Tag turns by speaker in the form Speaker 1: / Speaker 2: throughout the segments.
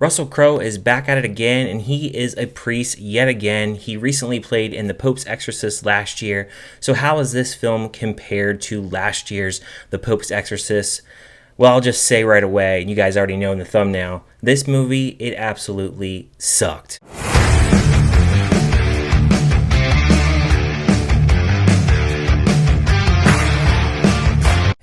Speaker 1: Russell Crowe is back at it again, and he is a priest yet again. He recently played in The Pope's Exorcist last year. So how is this film compared to last year's The Pope's Exorcist? Well, I'll just say right away, and you guys already know in the thumbnail, this movie, it absolutely sucked.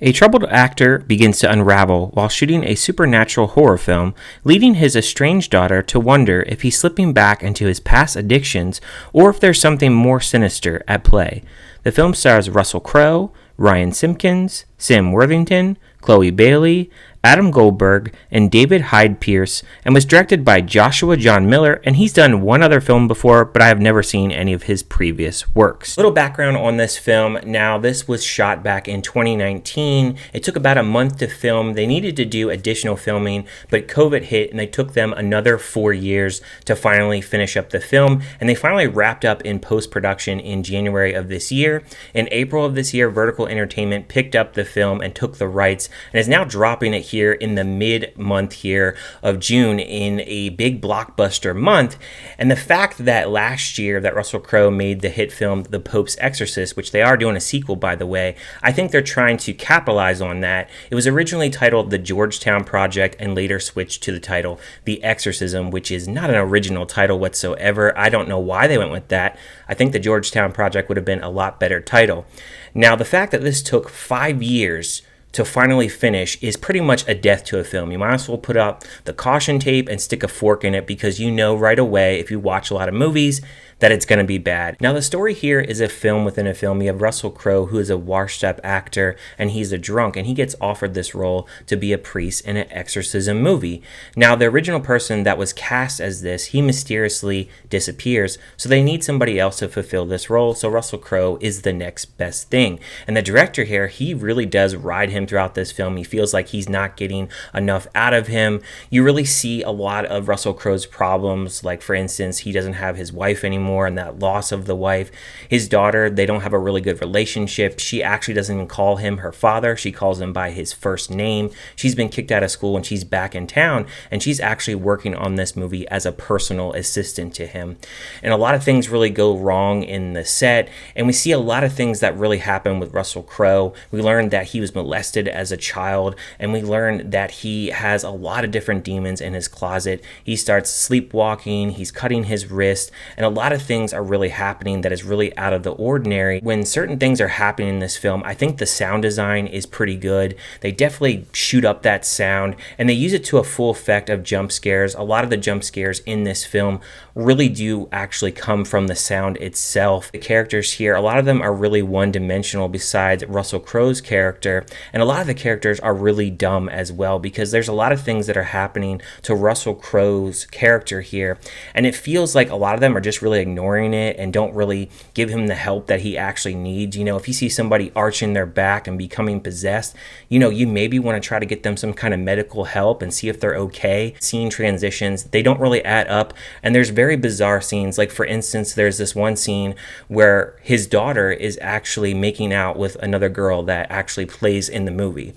Speaker 1: A troubled actor begins to unravel while shooting a supernatural horror film, leading his estranged daughter to wonder if he's slipping back into his past addictions or if there's something more sinister at play. The film stars Russell Crowe, Ryan Simpkins, Sam Worthington, Chloe Bailey, Adam Goldberg, and David Hyde Pierce, and was directed by Joshua John Miller, and he's done one other film before, but I have never seen any of his previous works. Little background on this film. Now, this was shot back in 2019. It took about a month to film. They needed to do additional filming, but COVID hit, and they took them another 4 years to finally finish up the film, and they finally wrapped up in post-production in January of this year. In April of this year, Vertical Entertainment picked up the film and took the rights, and is now dropping it here in the mid-month here of June in a big blockbuster month. And the fact that last year that Russell Crowe made the hit film The Pope's Exorcist, which they are doing a sequel, by the way, I think they're trying to capitalize on that. It was originally titled The Georgetown Project and later switched to the title The Exorcism, which is not an original title whatsoever. I don't know why they went with that. I think The Georgetown Project would have been a lot better title. Now, the fact that this took 5 years to finally finish is pretty much a death to a film. You might as well put up the caution tape and stick a fork in it, because you know right away, if you watch a lot of movies, that it's going to be bad. Now, the story here is a film within a film. You have Russell Crowe, who is a washed-up actor, and he's a drunk, and he gets offered this role to be a priest in an exorcism movie. Now, the original person that was cast as this, he mysteriously disappears, so they need somebody else to fulfill this role, so Russell Crowe is the next best thing. And the director here, he really does ride him throughout this film. He feels like he's not getting enough out of him. You really see a lot of Russell Crowe's problems, like, for instance, he doesn't have his wife anymore, and that loss of the wife. His daughter, they don't have a really good relationship. She actually doesn't even call him her father. She calls him by his first name. She's been kicked out of school and she's back in town, and she's actually working on this movie as a personal assistant to him. And a lot of things really go wrong in the set, and we see a lot of things that really happen with Russell Crowe. We learned that he was molested as a child, and we learned that he has a lot of different demons in his closet. He starts sleepwalking, he's cutting his wrist, and a lot of things are really happening that is really out of the ordinary. When certain things are happening in this film, I think the sound design is pretty good. They definitely shoot up that sound, and they use it to a full effect of jump scares. A lot of the jump scares in this film really do actually come from the sound itself. The characters here, a lot of them are really one-dimensional besides Russell Crowe's character, and a lot of the characters are really dumb as well, because there's a lot of things that are happening to Russell Crowe's character here, and it feels like a lot of them are just really ignoring it and don't really give him the help that he actually needs. You know, if you see somebody arching their back and becoming possessed, you know, you maybe want to try to get them some kind of medical help and see if they're okay. Scene transitions, they don't really add up, and there's very bizarre scenes. Like, for instance, there's this one scene where his daughter is actually making out with another girl that actually plays in the movie,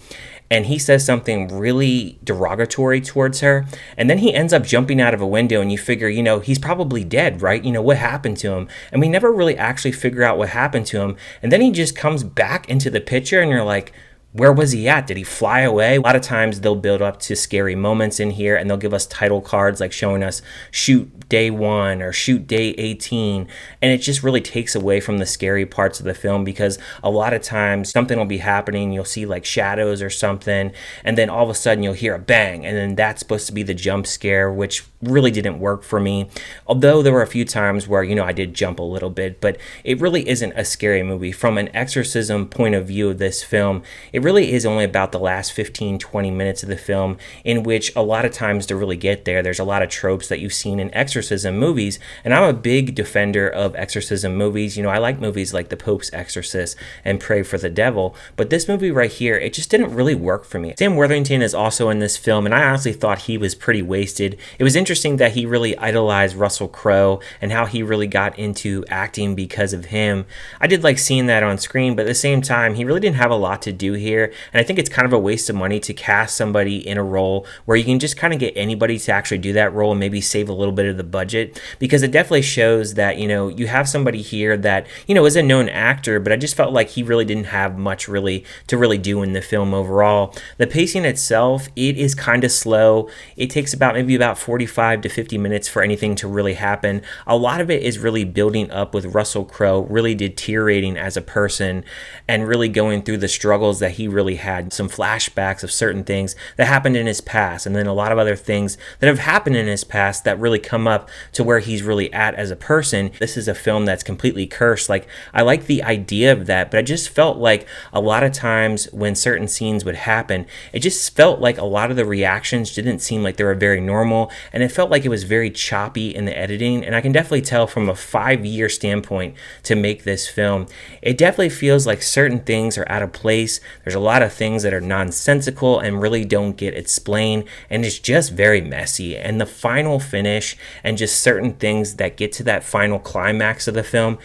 Speaker 1: and he says something really derogatory towards her, and then he ends up jumping out of a window, and you figure, you know, he's probably dead, right? You know, what happened to him? And we never really actually figure out what happened to him, and then he just comes back into the picture, and you're like, where was he at? Did he fly away? A lot of times they'll build up to scary moments in here, and they'll give us title cards like showing us shoot day 1 or shoot day 18, and it just really takes away from the scary parts of the film, because a lot of times something will be happening, you'll see like shadows or something, and then all of a sudden you'll hear a bang, and then that's supposed to be the jump scare, which really didn't work for me. Although there were a few times where, you know, I did jump a little bit, but it really isn't a scary movie. From an exorcism point of view of this film, it really is only about the last 15-20 minutes of the film, in which a lot of times to really get there's a lot of tropes that you've seen in exorcism movies, and I'm a big defender of exorcism movies. You know, I like movies like The Pope's Exorcist and Pray for the Devil, but this movie right here, it just didn't really work for me. Sam Worthington is also in this film, and I honestly thought he was pretty wasted. It was interesting that he really idolized Russell Crowe and how he really got into acting because of him. I did like seeing that on screen, but at the same time, he really didn't have a lot to do here. here, and I think it's kind of a waste of money to cast somebody in a role where you can just kind of get anybody to actually do that role and maybe save a little bit of the budget, because it definitely shows that, you have somebody here that, is a known actor, but I just felt like he really didn't have much really to really do in the film overall. The pacing itself, it is kind of slow. It takes maybe about 45 to 50 minutes for anything to really happen. A lot of it is really building up with Russell Crowe really deteriorating as a person and really going through the struggles that he really had. Some flashbacks of certain things that happened in his past, and then a lot of other things that have happened in his past that really come up to where he's really at as a person. This is a film that's completely cursed. Like, I like the idea of that, but I just felt like a lot of times when certain scenes would happen, it just felt like a lot of the reactions didn't seem like they were very normal, and it felt like it was very choppy in the editing. And I can definitely tell from a 5-year standpoint to make this film, it definitely feels like certain things are out of place. There's a lot of things that are nonsensical and really don't get explained, and it's just very messy. And the final finish and just certain things that get to that final climax of the film,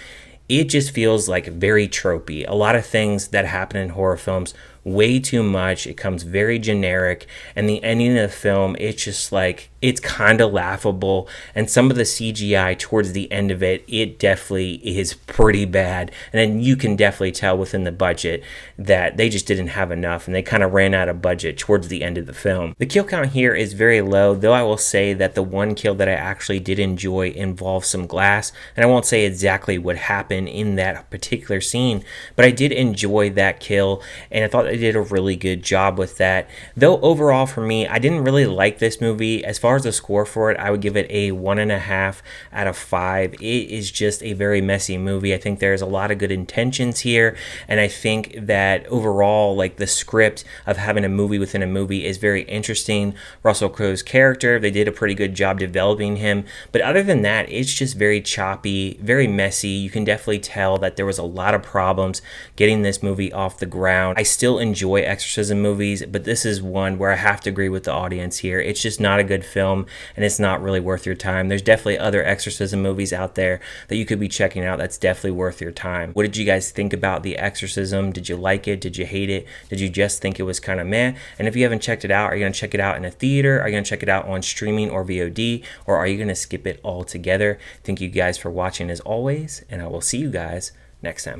Speaker 1: it just feels like very tropey. A lot of things that happen in horror films, way too much. It comes very generic, and the ending of the film, it's just like, it's kind of laughable. And some of the CGI towards the end of it, it definitely is pretty bad. And then you can definitely tell within the budget that they just didn't have enough, and they kind of ran out of budget towards the end of the film. The kill count here is very low, though I will say that the one kill that I actually did enjoy involved some glass, and I won't say exactly what happened in that particular scene, but I did enjoy that kill, and I thought they did a really good job with that. Though overall for me, I didn't really like this movie. As far as the score for it, I would give it a 1.5 out of 5. It is just a very messy movie. I think there's a lot of good intentions here, and I think that overall, like, the script of having a movie within a movie is very interesting. Russell Crowe's character, they did a pretty good job developing him, but other than that, it's just very choppy, very messy. You can definitely tell that there was a lot of problems getting this movie off the ground. I still enjoy exorcism movies, but this is one where I have to agree with the audience here. It's just not a good film, and it's not really worth your time. There's definitely other exorcism movies out there that you could be checking out that's definitely worth your time. What did you guys think about The Exorcism? Did you like it? Did you hate it? Did you just think it was kind of meh? And if you haven't checked it out, are you going to check it out in a theater? Are you going to check it out on streaming or VOD? Or are you going to skip it altogether? Thank you guys for watching as always, and I will see you guys next time.